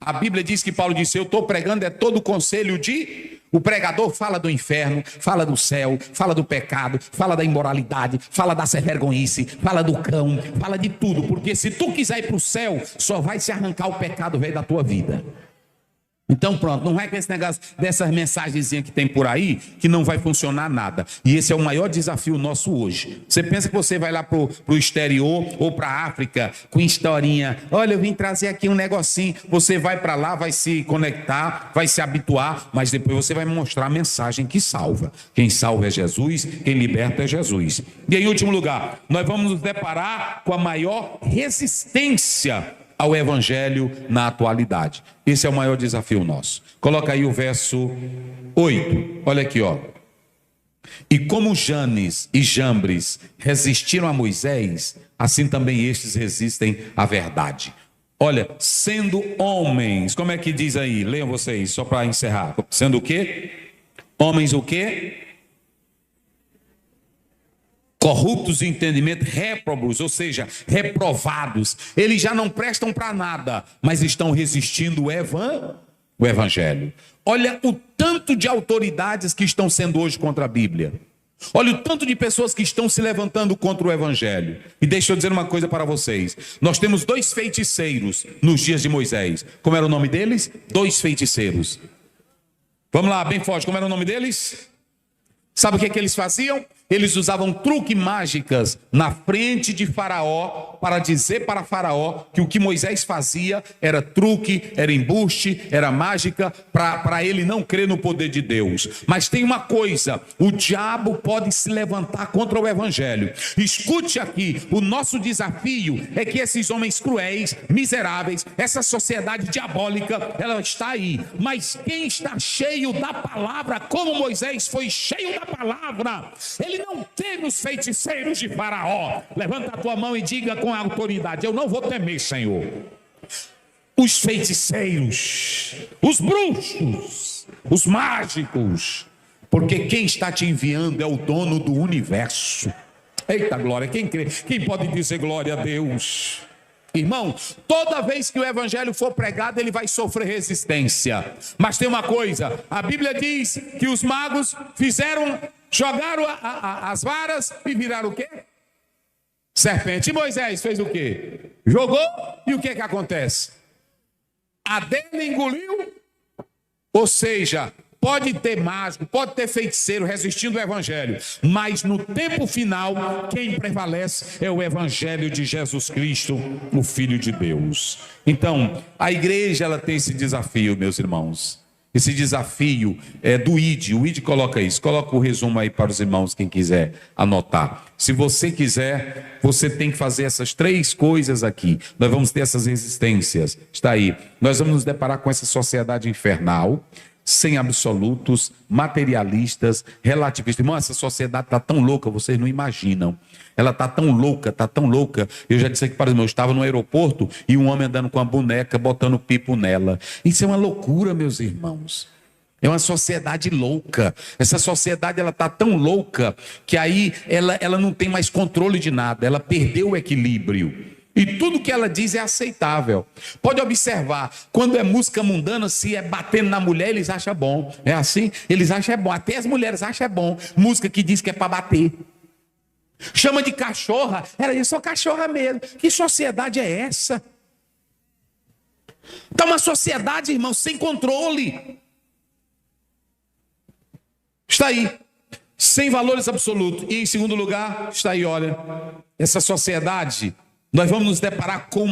A Bíblia diz que Paulo disse, eu estou pregando todo o conselho de... O pregador fala do inferno, fala do céu, fala do pecado, fala da imoralidade, fala da vergonhice, fala do cão, fala de tudo. Porque se tu quiser ir para o céu, só vai se arrancar o pecado velho da tua vida. Então pronto, não é com esse negócio dessas mensagenzinhas que tem por aí que não vai funcionar nada. E esse é o maior desafio nosso hoje. Você pensa que você vai lá pro exterior ou para a África com historinha. Olha, eu vim trazer aqui um negocinho. Você vai para lá, vai se conectar, vai se habituar, mas depois você vai mostrar a mensagem que salva. Quem salva é Jesus, quem liberta é Jesus. E em último lugar, nós vamos nos deparar com a maior resistência ao evangelho na atualidade. Esse é o maior desafio nosso. Coloca aí o verso 8. Olha aqui, ó. E como Janes e Jambres resistiram a Moisés, assim também estes resistem à verdade. Olha, sendo homens, como é que diz aí? Leiam vocês, só para encerrar. Sendo o quê? Homens o quê? Corruptos de entendimento, réprobos, ou seja, reprovados. Eles já não prestam para nada, mas estão resistindo o evangelho. Olha o tanto de autoridades que estão sendo hoje contra a Bíblia. Olha o tanto de pessoas que estão se levantando contra o evangelho. E deixa eu dizer uma coisa para vocês. Nós temos 2 feiticeiros nos dias de Moisés. Como era o nome deles? 2 feiticeiros. Vamos lá, bem forte. Como era o nome deles? Sabe o que eles faziam? Eles usavam truques mágicas na frente de Faraó para dizer para Faraó que o que Moisés fazia era truque, era embuste, era mágica, para ele não crer no poder de Deus. Mas tem uma coisa, o diabo pode se levantar contra o evangelho. Escute aqui, o nosso desafio é que esses homens cruéis, miseráveis, essa sociedade diabólica, ela está aí. Mas quem está cheio da palavra, como Moisés foi cheio da palavra, ele não teme os feiticeiros de Faraó. Levanta a tua mão e diga com autoridade: eu não vou temer, Senhor, os feiticeiros, os bruxos, os mágicos, porque quem está te enviando é o dono do universo. Eita glória, quem crê? Quem pode dizer glória a Deus? Irmão, toda vez que o evangelho for pregado, ele vai sofrer resistência. Mas tem uma coisa, a Bíblia diz que os magos jogaram as varas e viraram o quê? Serpente. E Moisés fez o quê? Jogou, e o que acontece? A dele engoliu. Ou seja, pode ter mágico, pode ter feiticeiro resistindo ao evangelho, mas no tempo final, quem prevalece é o evangelho de Jesus Cristo, o Filho de Deus. Então, a igreja, ela tem esse desafio, meus irmãos. Esse desafio é do ID. O ID coloca isso. Coloca o resumo aí para os irmãos, quem quiser anotar. Se você quiser, você tem que fazer essas 3 coisas aqui. Nós vamos ter essas resistências. Está aí. Nós vamos nos deparar com essa sociedade infernal, sem absolutos, materialistas, relativistas. Irmão, essa sociedade está tão louca, vocês não imaginam. Ela está tão louca, está tão louca. Eu já disse aqui para os meus, eu estava no aeroporto e um homem andando com uma boneca, botando pipo nela. Isso é uma loucura, meus irmãos. É uma sociedade louca. Essa sociedade, ela está tão louca que aí ela não tem mais controle de nada. Ela perdeu o equilíbrio. E tudo que ela diz é aceitável. Pode observar, quando é música mundana, se é batendo na mulher, eles acham bom. É assim? Eles acham bom. Até as mulheres acham bom. Música que diz que é para bater. Chama de cachorra. Ela diz, só cachorra mesmo. Que sociedade é essa? Está uma sociedade, irmão, sem controle. Está aí. Sem valores absolutos. E em segundo lugar, está aí, olha. Essa sociedade, nós vamos nos deparar com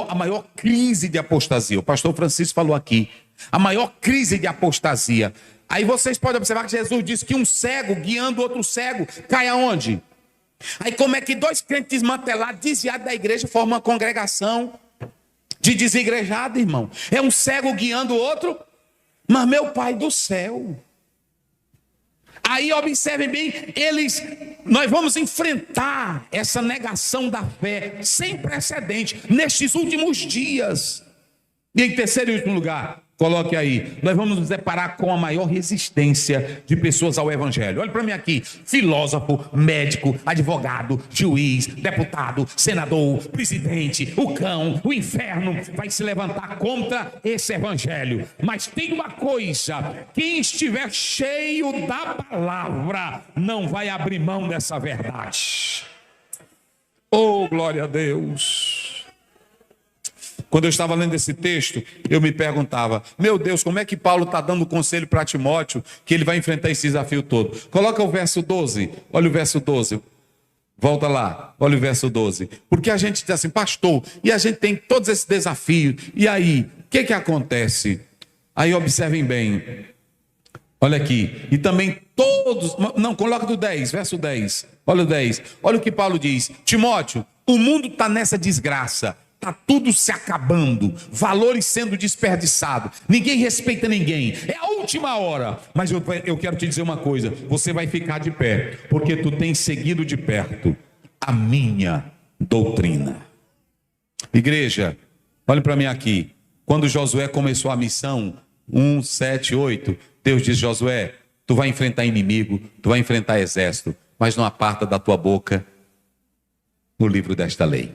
a maior crise de apostasia. O pastor Francisco falou aqui. A maior crise de apostasia. Aí vocês podem observar que Jesus disse que um cego guiando outro cego cai aonde? Aí como é que 2 crentes desmantelados, desviados da igreja, formam uma congregação de desigrejado, irmão? É um cego guiando o outro? Mas meu Pai do céu, Aí observem bem, nós vamos enfrentar essa negação da fé sem precedente nestes últimos dias. E em terceiro e último lugar, coloque aí, nós vamos nos deparar com a maior resistência de pessoas ao evangelho. Olha para mim aqui, filósofo, médico, advogado, juiz, deputado, senador, presidente, o cão, o inferno vai se levantar contra esse evangelho. Mas tem uma coisa, quem estiver cheio da palavra não vai abrir mão dessa verdade. Oh, glória a Deus! Quando eu estava lendo esse texto, eu me perguntava, meu Deus, como é que Paulo está dando conselho para Timóteo que ele vai enfrentar esse desafio todo? Coloca o verso 12, olha o verso 12, volta lá, olha o verso 12. Porque a gente diz assim, pastor, e a gente tem todos esses desafios, e aí, o que acontece? Aí observem bem, olha aqui, e também todos, não, coloca do 10, verso 10, olha o 10, olha o que Paulo diz, Timóteo, o mundo está nessa desgraça, está tudo se acabando, valores sendo desperdiçados, ninguém respeita ninguém, é a última hora, mas eu quero te dizer uma coisa, você vai ficar de pé, porque tu tens seguido de perto a minha doutrina. Igreja, olhe para mim aqui, quando Josué começou a missão, 1, 7, 8, Deus diz, Josué, tu vai enfrentar inimigo, tu vai enfrentar exército, mas não aparta da tua boca o livro desta lei.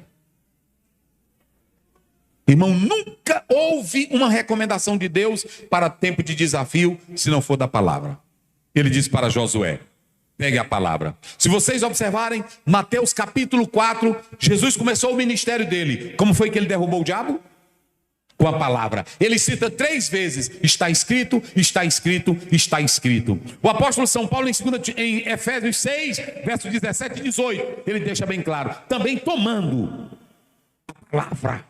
Irmão, nunca houve uma recomendação de Deus para tempo de desafio, se não for da palavra. Ele disse para Josué, pegue a palavra. Se vocês observarem, Mateus capítulo 4, Jesus começou o ministério dele. Como foi que ele derrubou o diabo? Com a palavra. Ele cita 3 vezes, está escrito, está escrito, está escrito. O apóstolo São Paulo em Efésios 6, versos 17 e 18, ele deixa bem claro, também tomando a palavra,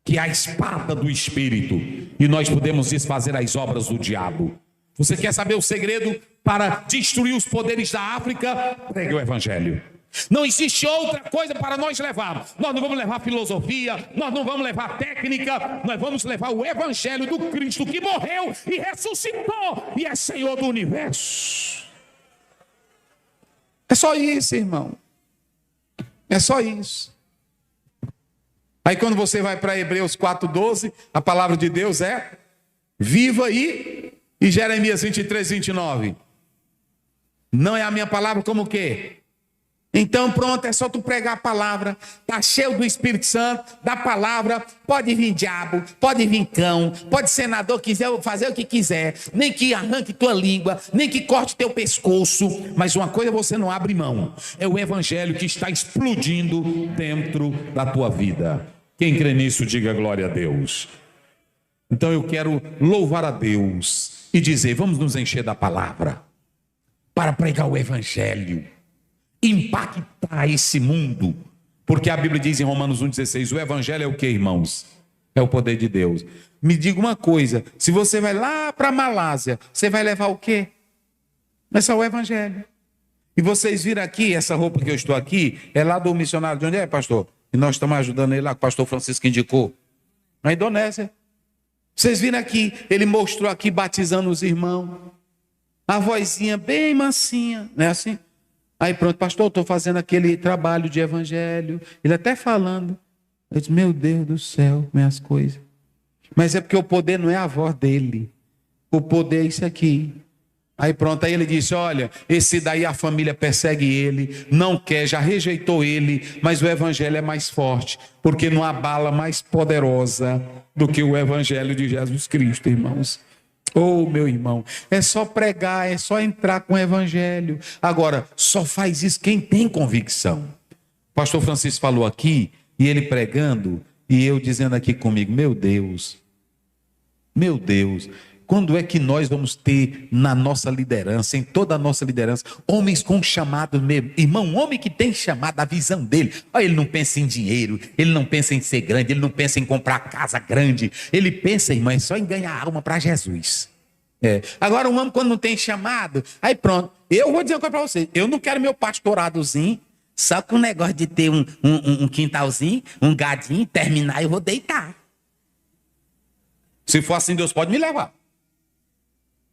que é a espada do Espírito, e nós podemos desfazer as obras do diabo. Você quer saber o segredo para destruir os poderes da África? Pregue o evangelho. Não existe outra coisa para nós levarmos. Nós não vamos levar filosofia, nós não vamos levar técnica, nós vamos levar o evangelho do Cristo que morreu e ressuscitou e é Senhor do universo. É só isso, irmão. É só isso. Aí quando você vai para Hebreus 4:12, a palavra de Deus é viva e Jeremias 23, 29. Não é a minha palavra como o quê? Então pronto, é só tu pregar a palavra, tá cheio do Espírito Santo, da palavra, pode vir diabo, pode vir cão, pode senador quiser fazer o que quiser, nem que arranque tua língua, nem que corte teu pescoço, mas uma coisa você não abre mão, é o evangelho que está explodindo dentro da tua vida. Quem crê nisso, diga glória a Deus. Então eu quero louvar a Deus e dizer, vamos nos encher da palavra, para pregar o evangelho, impactar esse mundo, porque a Bíblia diz em Romanos 1,16, o evangelho é o que, irmãos? É o poder de Deus. Me diga uma coisa, se você vai lá para a Malásia, você vai levar o quê? É só o evangelho. E vocês viram aqui, essa roupa que eu estou aqui, é lá do missionário, de onde é, pastor? E nós estamos ajudando ele lá, que o pastor Francisco indicou, na Indonésia. Vocês viram aqui, ele mostrou aqui batizando os irmãos, a vozinha bem mansinha, não é assim? Aí pronto, pastor, eu estou fazendo aquele trabalho de evangelho. Ele até falando. Eu disse, meu Deus do céu, minhas coisas. Mas é porque o poder não é a voz dele. O poder é isso aqui. Aí pronto, aí ele disse, olha, esse daí a família persegue ele, não quer, já rejeitou ele, mas o evangelho é mais forte, porque não há bala mais poderosa do que o evangelho de Jesus Cristo, irmãos. Oh, meu irmão, é só pregar, é só entrar com o evangelho. Agora, só faz isso quem tem convicção. O pastor Francisco falou aqui, e ele pregando, e eu dizendo aqui comigo, meu Deus, quando é que nós vamos ter na nossa liderança, em toda a nossa liderança, homens com chamado mesmo? Irmão, homem que tem chamado, a visão dele, olha, ele não pensa em dinheiro, ele não pensa em ser grande, ele não pensa em comprar casa grande, ele pensa, irmão, só em ganhar alma para Jesus. Agora um homem quando não tem chamado, aí pronto, eu vou dizer uma coisa para você, eu não quero meu pastoradozinho, só com o negócio de ter um quintalzinho, um gadinho, terminar eu vou deitar. Se for assim, Deus pode me levar.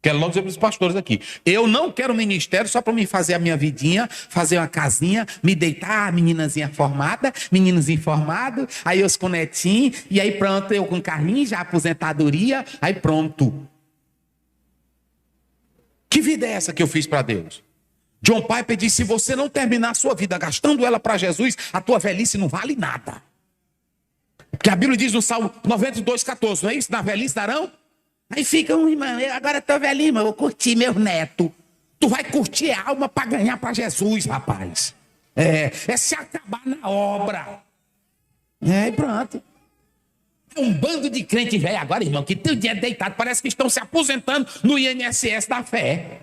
Quero logo dizer para os pastores aqui. Eu não quero ministério só para me fazer a minha vidinha, fazer uma casinha, me deitar, meninazinha formada, meninozinho formado, aí eu com netinho, e aí pronto, eu com carrinho, já aposentadoria, aí pronto. Que vida é essa que eu fiz para Deus? John Piper disse, se você não terminar a sua vida gastando ela para Jesus, a tua velhice não vale nada. Porque a Bíblia diz no Salmo 92:14, não é isso? Na velhice darão? Aí fica um irmão, eu agora tô velhinho, mas eu vou curtir meu neto. Tu vai curtir a alma para ganhar para Jesus, rapaz. É se acabar na obra. E pronto. É um bando de crente velho agora, irmão, que tem o dia deitado, parece que estão se aposentando no INSS da fé.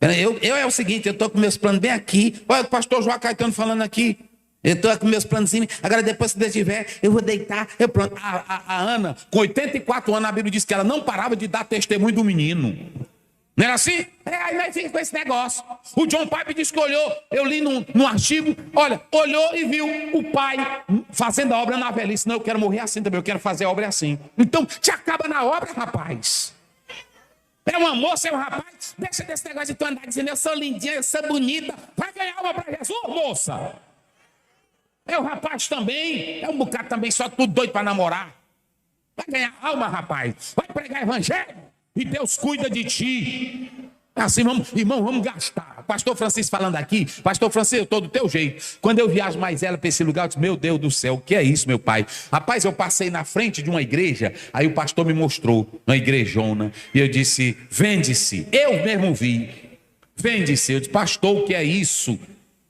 Eu é o seguinte, eu tô com meus planos bem aqui. Olha o pastor João Caetano falando aqui. Eu estou com meus planos. Agora depois que Deus tiver, eu vou deitar. Eu pronto. A Ana, com 84 anos, a Bíblia diz que ela não parava de dar testemunho do menino. Não era assim? Aí nós fica com esse negócio. O John Piper disse que olhou, eu li num artigo, olha, olhou e viu o pai fazendo a obra na velhice. Não, eu quero morrer assim também, eu quero fazer a obra assim. Então, te acaba na obra, rapaz. É uma moça, é um rapaz. Deixa desse negócio de tu andar dizendo, eu sou lindinha, eu sou bonita. Vai ganhar alma para Jesus, moça. É o rapaz também, é um bocado também, só tudo doido para namorar. Vai ganhar alma, rapaz. Vai pregar evangelho e Deus cuida de ti. Assim, irmão, vamos gastar. Pastor Francisco falando aqui, pastor Francisco, eu estou do teu jeito. Quando eu viajo mais ela para esse lugar, eu disse, meu Deus do céu, o que é isso, meu pai? Rapaz, eu passei na frente de uma igreja, aí o pastor me mostrou, uma igrejona, e eu disse, vende-se. Eu mesmo vi. Vende-se. Eu disse, pastor, o que é isso?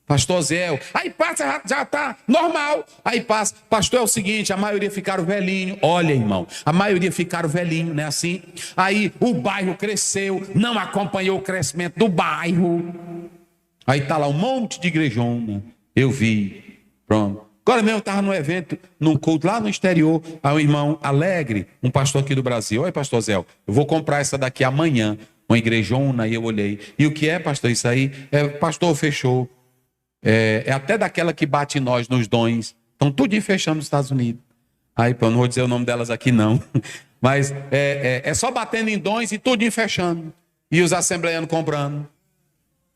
Pastor Zé, aí passa, já está normal. Aí passa, pastor, é o seguinte, a maioria ficaram velhinho. Olha, irmão, a maioria ficaram velhinho, não é assim? Aí o bairro cresceu, não acompanhou o crescimento do bairro. Aí está lá um monte de igrejona. Eu vi, pronto. Agora mesmo eu estava num evento, num culto lá no exterior, aí um irmão alegre, um pastor aqui do Brasil. Olha, pastor Zé, eu vou comprar essa daqui amanhã, uma igrejona, aí eu olhei. E o que é, pastor, isso aí? Pastor, fechou. É até daquela que bate em nós nos dons. Estão tudo fechando nos Estados Unidos. Aí, pô, não vou dizer o nome delas aqui, não. Mas é só batendo em dons e tudo fechando. E os assembleianos comprando.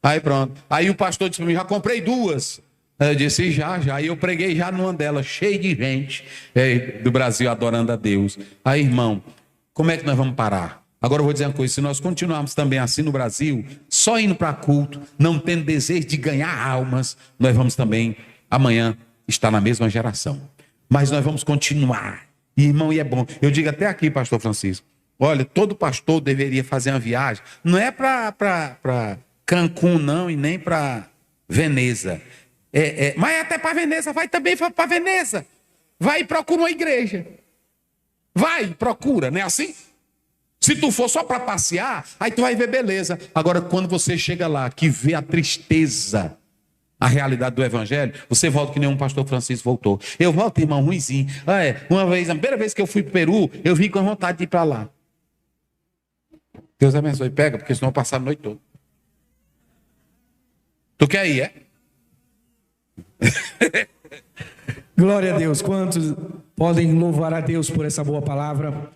Aí pronto. Aí o pastor disse para mim, já comprei duas. Eu disse, já. Aí eu preguei já numa delas, cheio de gente do Brasil adorando a Deus. Aí, irmão, como é que nós vamos parar? Agora eu vou dizer uma coisa, se nós continuarmos também assim no Brasil, só indo para culto, não tendo desejo de ganhar almas, nós vamos também, amanhã, estar na mesma geração. Mas nós vamos continuar. E, irmão, e é bom. Eu digo até aqui, pastor Francisco, olha, todo pastor deveria fazer uma viagem, não é para Cancún, não, e nem para Veneza. Mas até para Veneza, vai também para Veneza. Vai e procura uma igreja. Vai, procura, não é assim? Se tu for só para passear, aí tu vai ver beleza. Agora, quando você chega lá, que vê a tristeza, a realidade do evangelho, você volta que nem um pastor Francisco voltou. Eu volto, irmão, ruimzinho. Uma vez, a primeira vez que eu fui para o Peru, eu vim com vontade de ir para lá. Deus abençoe, pega, porque senão eu passar a noite toda. Tu quer ir, é? Glória a Deus. Quantos podem louvar a Deus por essa boa palavra?